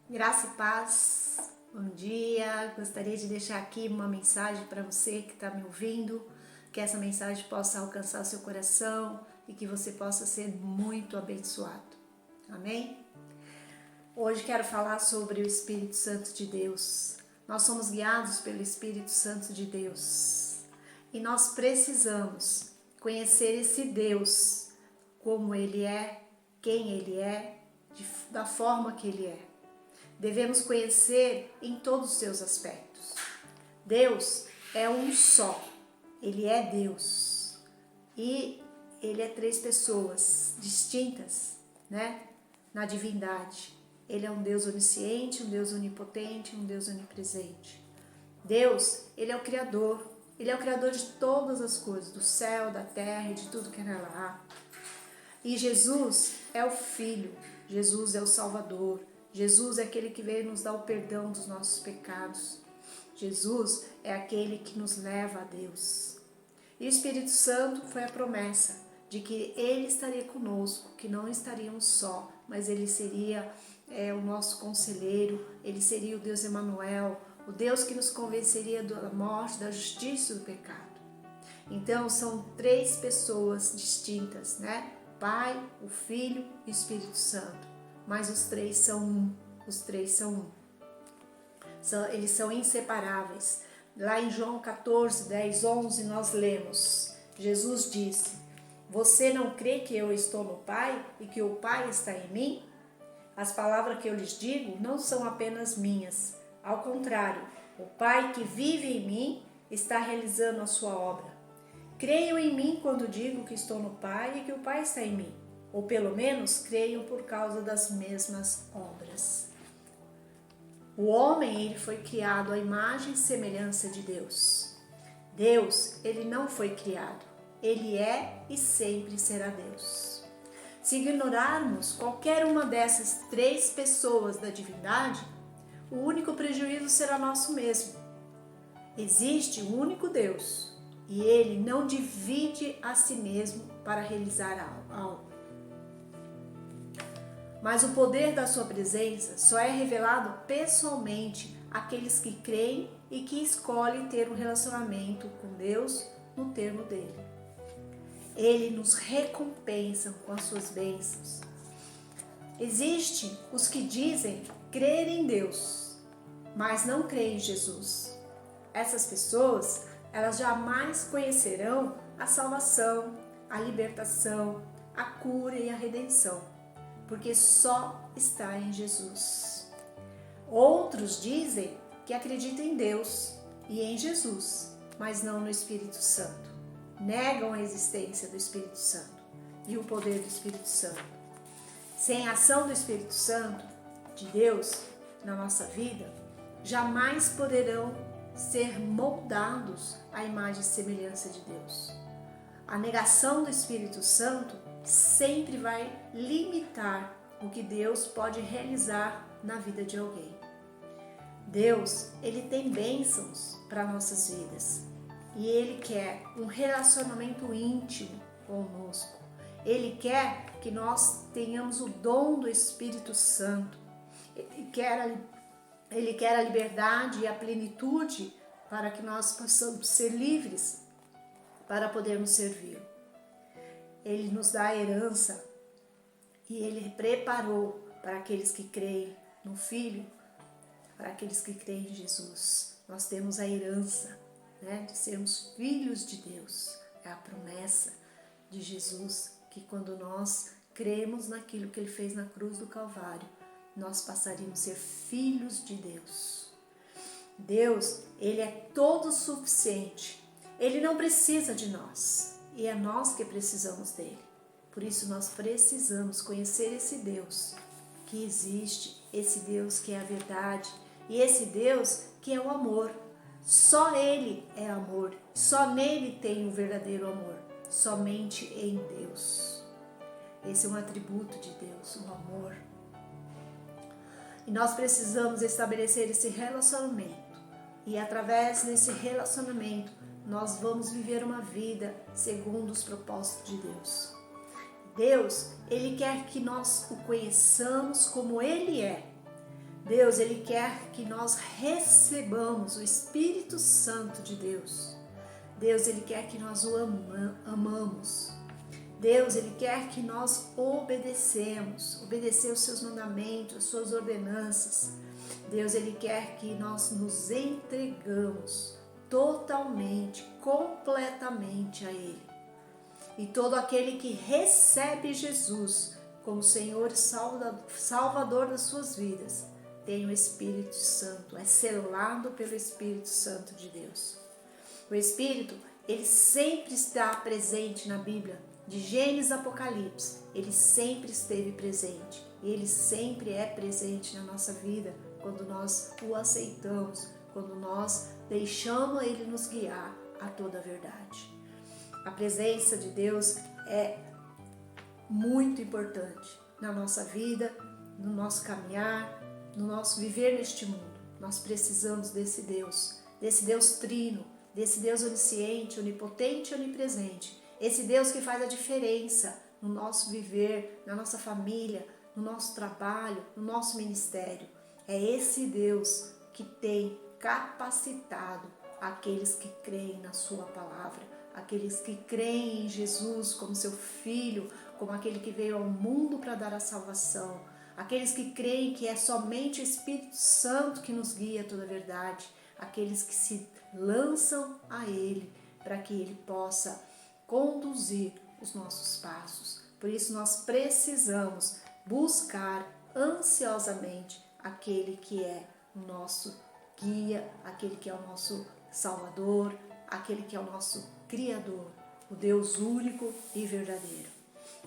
Graça e paz, bom dia. Gostaria de deixar aqui uma mensagem para você que está me ouvindo, que essa mensagem possa alcançar o seu coração e que você possa ser muito abençoado. Amém? Hoje quero falar sobre o Espírito Santo de Deus. Nós somos guiados pelo Espírito Santo de Deus e nós precisamos conhecer esse Deus, como Ele é, quem Ele é, da forma que Ele é. Devemos conhecer em todos os seus aspectos. Deus é um só, Ele é Deus e Ele é três pessoas distintas, na divindade. Ele é um Deus onisciente, um Deus onipotente, um Deus onipresente. Deus, Ele é o Criador, Ele é o Criador de todas as coisas, do céu, da terra e de tudo que nela há. E Jesus é o Filho, Jesus é o Salvador, Jesus é aquele que veio nos dar o perdão dos nossos pecados. Jesus é aquele que nos leva a Deus. E o Espírito Santo foi a promessa de que Ele estaria conosco, que não estaríamos só, mas Ele seria o nosso conselheiro, Ele seria o Deus Emanuel, o Deus que nos convenceria da morte, da justiça e do pecado. Então são três pessoas distintas, Pai, o Filho e o Espírito Santo. Mas os três são um. Eles são inseparáveis. Lá em João 14, 10, 11, nós lemos. Jesus disse: você não crê que eu estou no Pai e que o Pai está em mim? As palavras que eu lhes digo não são apenas minhas. Ao contrário, o Pai que vive em mim está realizando a sua obra. Creiam em mim quando digo que estou no Pai e que o Pai está em mim. Ou pelo menos creiam por causa das mesmas obras. O homem, ele foi criado à imagem e semelhança de Deus. Deus, ele não foi criado. Ele é e sempre será Deus. Se ignorarmos qualquer uma dessas três pessoas da divindade, o único prejuízo será nosso mesmo. Existe um único Deus e ele não divide a si mesmo para realizar algo. Mas o poder da sua presença só é revelado pessoalmente àqueles que creem e que escolhem ter um relacionamento com Deus no termo dele. Ele nos recompensa com as suas bênçãos. Existem os que dizem crer em Deus, mas não creem em Jesus. Essas pessoas, elas jamais conhecerão a salvação, a libertação, a cura e a redenção, porque só está em Jesus. Outros dizem que acreditam em Deus e em Jesus, mas não no Espírito Santo. Negam a existência do Espírito Santo e o poder do Espírito Santo. Sem a ação do Espírito Santo, de Deus, na nossa vida, jamais poderão ser moldados à imagem e semelhança de Deus. A negação do Espírito Santo sempre vai limitar o que Deus pode realizar na vida de alguém. Deus, ele tem bênçãos para nossas vidas e ele quer um relacionamento íntimo conosco. Ele quer que nós tenhamos o dom do Espírito Santo. Ele quer a liberdade e a plenitude para que nós possamos ser livres para podermos servi-lo. Ele nos dá a herança e Ele preparou para aqueles que creem no Filho, para aqueles que creem em Jesus. Nós temos a herança, de sermos filhos de Deus. É a promessa de Jesus que quando nós cremos naquilo que Ele fez na cruz do Calvário, nós passaríamos a ser filhos de Deus. Deus, Ele é todo suficiente. Ele não precisa de nós. E é nós que precisamos dele. Por isso nós precisamos conhecer esse Deus que existe, esse Deus que é a verdade e esse Deus que é o amor. Só Ele é amor, só nele tem o verdadeiro amor, somente em Deus. Esse é um atributo de Deus, o amor. E nós precisamos estabelecer esse relacionamento e através desse relacionamento nós vamos viver uma vida segundo os propósitos de Deus. Deus, Ele quer que nós o conheçamos como Ele é. Deus, Ele quer que nós recebamos o Espírito Santo de Deus. Deus, Ele quer que nós o amamos. Deus, Ele quer que nós obedecer os seus mandamentos, as suas ordenanças. Deus, Ele quer que nós nos entregamos totalmente, completamente a Ele. E todo aquele que recebe Jesus como Senhor e Salvador das suas vidas, tem o Espírito Santo, é selado pelo Espírito Santo de Deus. O Espírito, ele sempre está presente na Bíblia, de Gênesis a Apocalipse, ele sempre esteve presente. E ele sempre é presente na nossa vida, quando nós o aceitamos, quando nós deixamos ele nos guiar a toda a verdade. A presença de Deus é muito importante na nossa vida, no nosso caminhar, no nosso viver neste mundo. Nós precisamos desse Deus trino, desse Deus onisciente, onipotente e onipresente, esse Deus que faz a diferença no nosso viver, na nossa família, no nosso trabalho, no nosso ministério. É esse Deus que tem capacitado aqueles que creem na sua palavra, aqueles que creem em Jesus como seu Filho, como aquele que veio ao mundo para dar a salvação, aqueles que creem que é somente o Espírito Santo que nos guia a toda a verdade, aqueles que se lançam a Ele para que Ele possa conduzir os nossos passos. Por isso nós precisamos buscar ansiosamente aquele que é o nosso guia, aquele que é o nosso Salvador, aquele que é o nosso Criador, o Deus único e verdadeiro.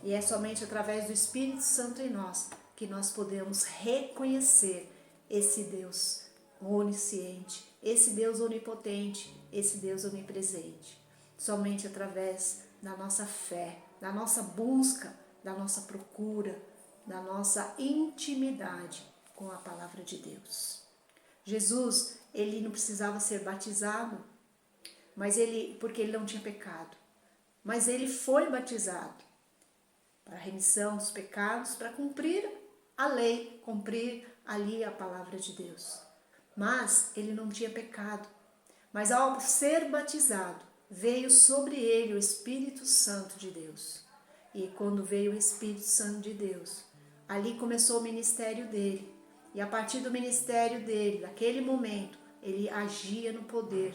E é somente através do Espírito Santo em nós que nós podemos reconhecer esse Deus onisciente, esse Deus onipotente, esse Deus onipresente. Somente através da nossa fé, da nossa busca, da nossa procura, da nossa intimidade com a palavra de Deus. Jesus, ele não precisava ser batizado, porque ele não tinha pecado. Mas ele foi batizado para a remissão dos pecados, para cumprir a lei, cumprir ali a palavra de Deus. Mas ele não tinha pecado. Mas ao ser batizado, veio sobre ele o Espírito Santo de Deus. E quando veio o Espírito Santo de Deus, ali começou o ministério dele. E a partir do ministério dele, naquele momento, ele agia no poder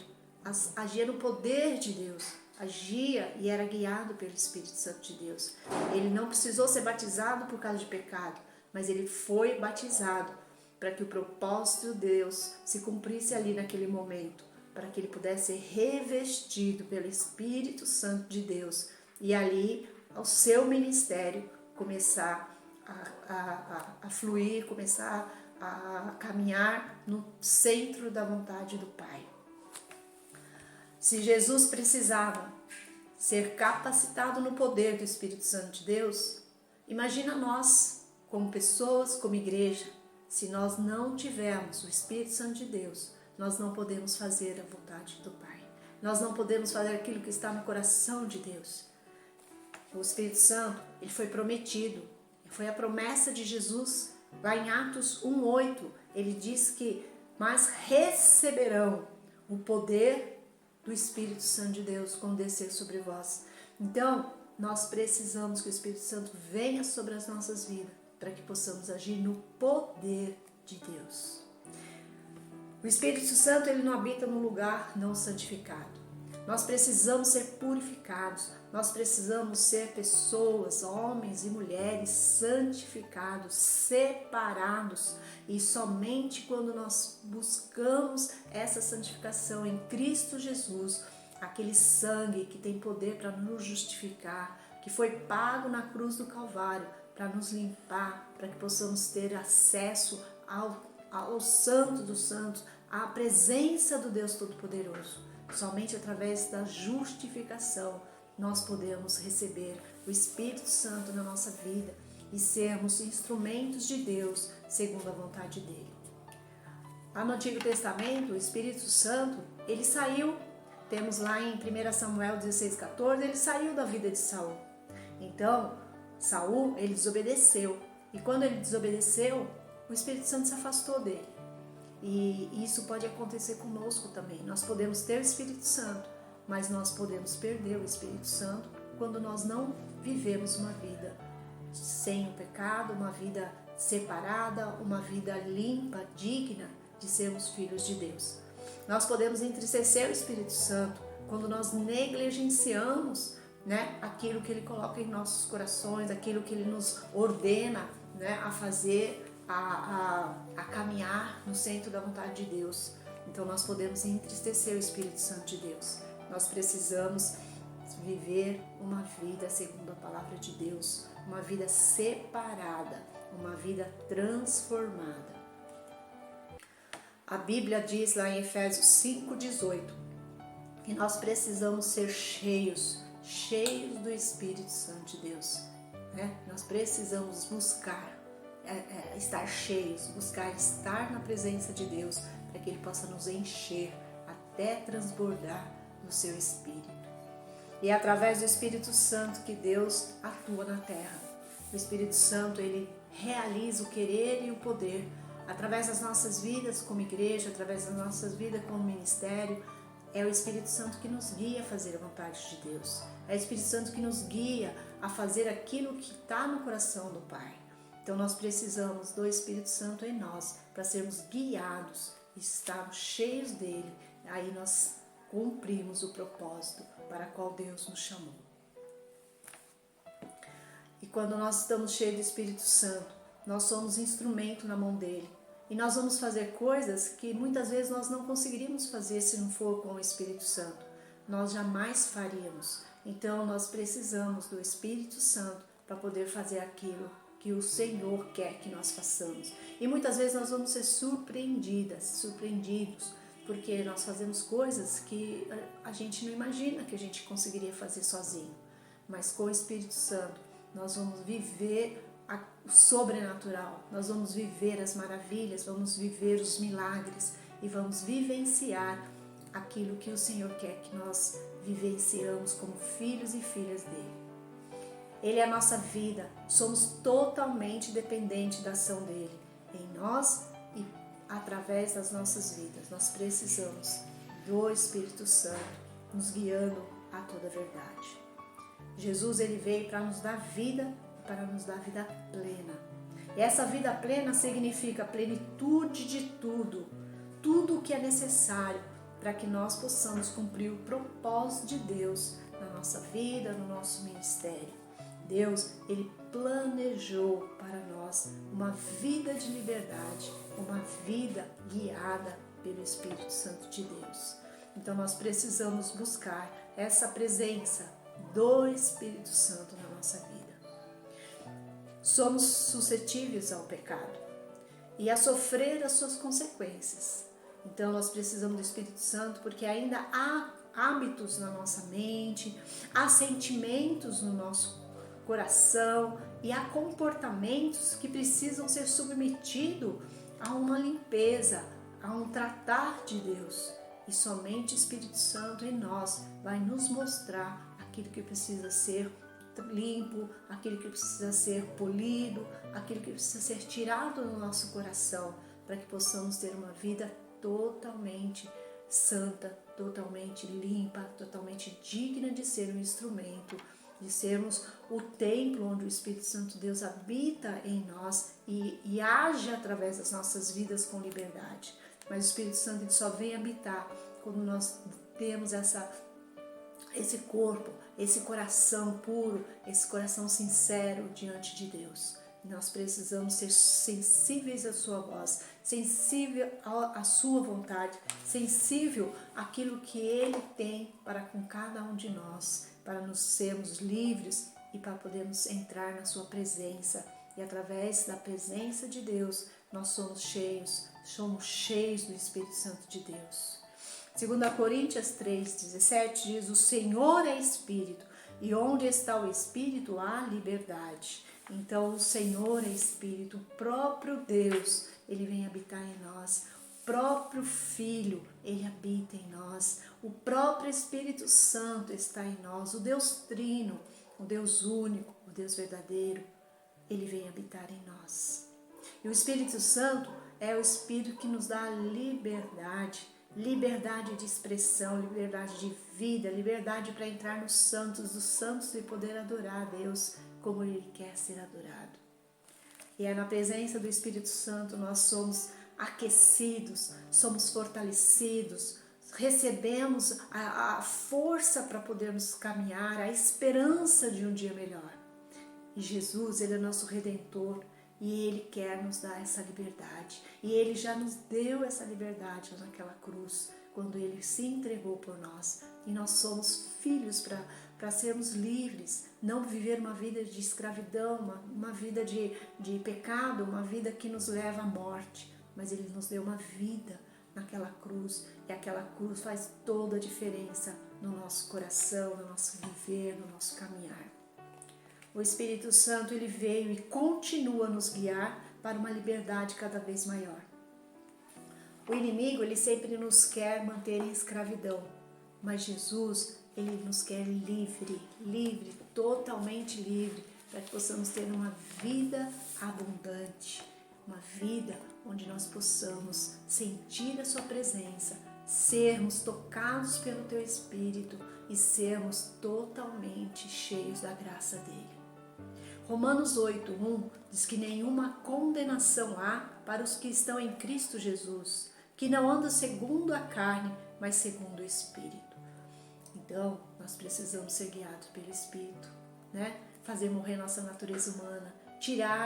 de Deus. Agia e era guiado pelo Espírito Santo de Deus. Ele não precisou ser batizado por causa de pecado, mas ele foi batizado para que o propósito de Deus se cumprisse ali naquele momento, para que ele pudesse ser revestido pelo Espírito Santo de Deus e ali o seu ministério começar a fluir, começar a caminhar no centro da vontade do Pai. Se Jesus precisava ser capacitado no poder do Espírito Santo de Deus, imagina nós, como pessoas, como igreja, se nós não tivermos o Espírito Santo de Deus, nós não podemos fazer a vontade do Pai. Nós não podemos fazer aquilo que está no coração de Deus. O Espírito Santo, ele foi prometido. Foi a promessa de Jesus. Lá em Atos 1:8, ele diz que, mas receberão o poder do Espírito Santo de Deus quando descer sobre vós. Então, nós precisamos que o Espírito Santo venha sobre as nossas vidas, para que possamos agir no poder de Deus. O Espírito Santo, ele não habita num lugar não santificado. Nós precisamos ser purificados, nós precisamos ser pessoas, homens e mulheres santificados, separados. E somente quando nós buscamos essa santificação em Cristo Jesus, aquele sangue que tem poder para nos justificar, que foi pago na cruz do Calvário para nos limpar, para que possamos ter acesso ao Santo dos Santos, à presença do Deus Todo-Poderoso. Somente através da justificação nós podemos receber o Espírito Santo na nossa vida e sermos instrumentos de Deus segundo a vontade dele. Lá no Antigo Testamento, o Espírito Santo, ele saiu, temos lá em 1 Samuel 16:14, ele saiu da vida de Saul. Então, Saul, ele desobedeceu. E quando ele desobedeceu, o Espírito Santo se afastou dele. E isso pode acontecer conosco também. Nós podemos ter o Espírito Santo, mas nós podemos perder o Espírito Santo quando nós não vivemos uma vida sem o pecado, uma vida separada, uma vida limpa, digna de sermos filhos de Deus. Nós podemos entristecer o Espírito Santo quando nós negligenciamos, aquilo que Ele coloca em nossos corações, aquilo que Ele nos ordena, a fazer, a caminhar no centro da vontade de Deus. Então nós podemos entristecer o Espírito Santo de Deus. Nós precisamos viver uma vida segundo a palavra de Deus, uma vida separada, uma vida transformada. A Bíblia diz lá em Efésios 5,18 que nós precisamos ser cheios do Espírito Santo de Deus. Nós precisamos buscar estar cheios, buscar estar na presença de Deus, para que Ele possa nos encher até transbordar do seu Espírito. E é através do Espírito Santo que Deus atua na terra. O Espírito Santo, Ele realiza o querer e o poder através das nossas vidas como igreja, através das nossas vidas como ministério. É o Espírito Santo que nos guia a fazer a vontade de Deus. É o Espírito Santo que nos guia a fazer aquilo que está no coração do Pai. Então nós precisamos do Espírito Santo em nós para sermos guiados e estarmos cheios dele. Aí nós cumprimos o propósito para qual Deus nos chamou. E quando nós estamos cheios do Espírito Santo, nós somos instrumento na mão dele. E nós vamos fazer coisas que muitas vezes nós não conseguiríamos fazer se não for com o Espírito Santo. Nós jamais faríamos. Então nós precisamos do Espírito Santo para poder fazer aquilo que o Senhor quer que nós façamos. E muitas vezes nós vamos ser surpreendidos, porque nós fazemos coisas que a gente não imagina que a gente conseguiria fazer sozinho. Mas com o Espírito Santo nós vamos viver o sobrenatural, nós vamos viver as maravilhas, vamos viver os milagres e vamos vivenciar aquilo que o Senhor quer que nós vivenciamos como filhos e filhas dele. Ele é a nossa vida, somos totalmente dependentes da ação dele em nós e através das nossas vidas. Nós precisamos do Espírito Santo nos guiando a toda a verdade. Jesus, ele veio para nos dar vida, para nos dar vida plena. E essa vida plena significa plenitude de tudo o que é necessário para que nós possamos cumprir o propósito de Deus na nossa vida, no nosso ministério. Deus, ele planejou para nós uma vida de liberdade, uma vida guiada pelo Espírito Santo de Deus. Então nós precisamos buscar essa presença do Espírito Santo na nossa vida. Somos suscetíveis ao pecado e a sofrer as suas consequências. Então nós precisamos do Espírito Santo porque ainda há hábitos na nossa mente, há sentimentos no nosso coração e há comportamentos que precisam ser submetidos a uma limpeza, a um tratar de Deus. E somente o Espírito Santo em nós vai nos mostrar aquilo que precisa ser limpo, aquilo que precisa ser polido, aquilo que precisa ser tirado do nosso coração, para que possamos ter uma vida totalmente santa, totalmente limpa, totalmente digna de ser um instrumento, de sermos o templo onde o Espírito Santo de Deus habita em nós e age através das nossas vidas com liberdade. Mas o Espírito Santo ele só vem habitar quando nós temos esse corpo, esse coração puro, esse coração sincero diante de Deus. Nós precisamos ser sensíveis à sua voz, sensível à sua vontade, sensível àquilo que Ele tem para com cada um de nós, para nos sermos livres e para podermos entrar na sua presença. E através da presença de Deus, nós somos cheios do Espírito Santo de Deus. 2 Coríntios 3,17 diz: o Senhor é Espírito, e onde está o Espírito há liberdade. Então o Senhor é Espírito, o próprio Deus, ele vem habitar em nós. O próprio Filho, ele habita em nós. O próprio Espírito Santo está em nós. O Deus Trino, o Deus único, o Deus verdadeiro, ele vem habitar em nós. E o Espírito Santo é o Espírito que nos dá liberdade, liberdade de expressão, liberdade de vida, liberdade para entrar nos santos dos santos e poder adorar a Deus como Ele quer ser adorado. E é na presença do Espírito Santo nós somos aquecidos, somos fortalecidos, recebemos a força para podermos caminhar, a esperança de um dia melhor. E Jesus, Ele é nosso Redentor e Ele quer nos dar essa liberdade. E Ele já nos deu essa liberdade naquela cruz, quando Ele se entregou por nós. E nós somos filhos para sermos livres, não viver uma vida de escravidão, uma vida de pecado, uma vida que nos leva à morte. Mas Ele nos deu uma vida naquela cruz, e aquela cruz faz toda a diferença no nosso coração, no nosso viver, no nosso caminhar. O Espírito Santo, ele veio e continua a nos guiar para uma liberdade cada vez maior. O inimigo, ele sempre nos quer manter em escravidão, mas Jesus, ele nos quer livre, totalmente livre, para que possamos ter uma vida abundante, uma vida onde nós possamos sentir a sua presença, sermos tocados pelo teu Espírito e sermos totalmente cheios da graça dele. Romanos 8:1 diz que nenhuma condenação há para os que estão em Cristo Jesus, que não andam segundo a carne, mas segundo o Espírito. Então, nós precisamos ser guiados pelo Espírito, né? Fazer morrer nossa natureza humana,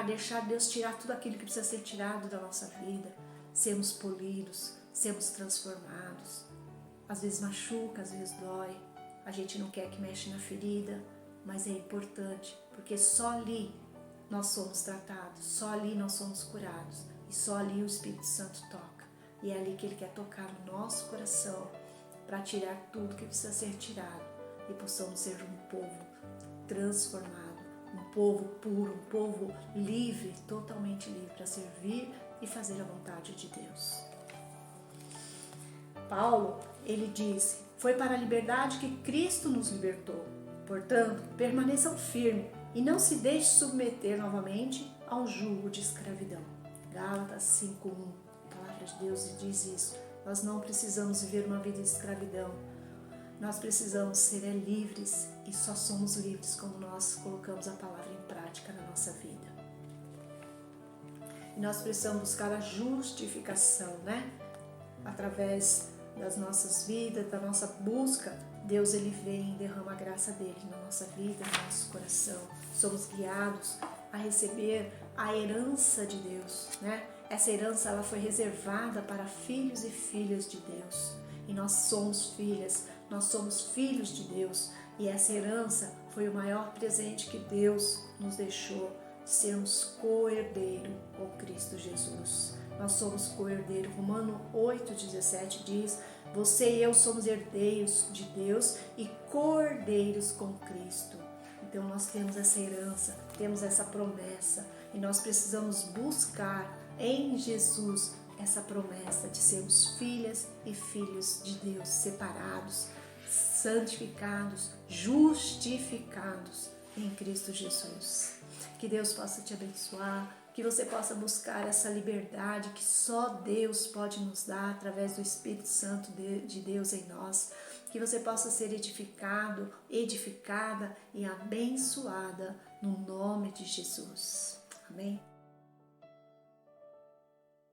deixar Deus tirar tudo aquilo que precisa ser tirado da nossa vida, sermos polidos, sermos transformados. Às vezes machuca, às vezes dói, a gente não quer que mexa na ferida, mas é importante, porque só ali nós somos tratados, só ali nós somos curados, e só ali o Espírito Santo toca. E é ali que Ele quer tocar no nosso coração, para tirar tudo que precisa ser tirado, e possamos ser um povo transformado, um povo puro, um povo livre, totalmente livre, para servir e fazer a vontade de Deus. Paulo, ele disse, foi para a liberdade que Cristo nos libertou. Portanto, permaneçam firmes e não se deixem submeter novamente a um jugo de escravidão. Gálatas 5:1, a palavra de Deus diz isso. Nós não precisamos viver uma vida de escravidão. Nós precisamos ser livres, e só somos livres quando nós colocamos a palavra em prática na nossa vida. E nós precisamos buscar a justificação, né? Através das nossas vidas, da nossa busca, Deus, ele vem e derrama a graça dele na nossa vida, no nosso coração. Somos guiados a receber a herança de Deus, né? Essa herança, ela foi reservada para filhos e filhas de Deus. E nós somos filhas, nós somos filhos de Deus. E essa herança foi o maior presente que Deus nos deixou, de sermos co-herdeiro com Cristo Jesus. Nós somos co-herdeiro. Romanos 8:17 diz, você e eu somos herdeiros de Deus e co-herdeiros com Cristo. Então nós temos essa herança, temos essa promessa, e nós precisamos buscar em Jesus essa promessa de sermos filhas e filhos de Deus, separados, santificados, justificados em Cristo Jesus. Que Deus possa te abençoar, que você possa buscar essa liberdade que só Deus pode nos dar através do Espírito Santo de Deus em nós. Que você possa ser edificado, edificada e abençoada no nome de Jesus. Amém?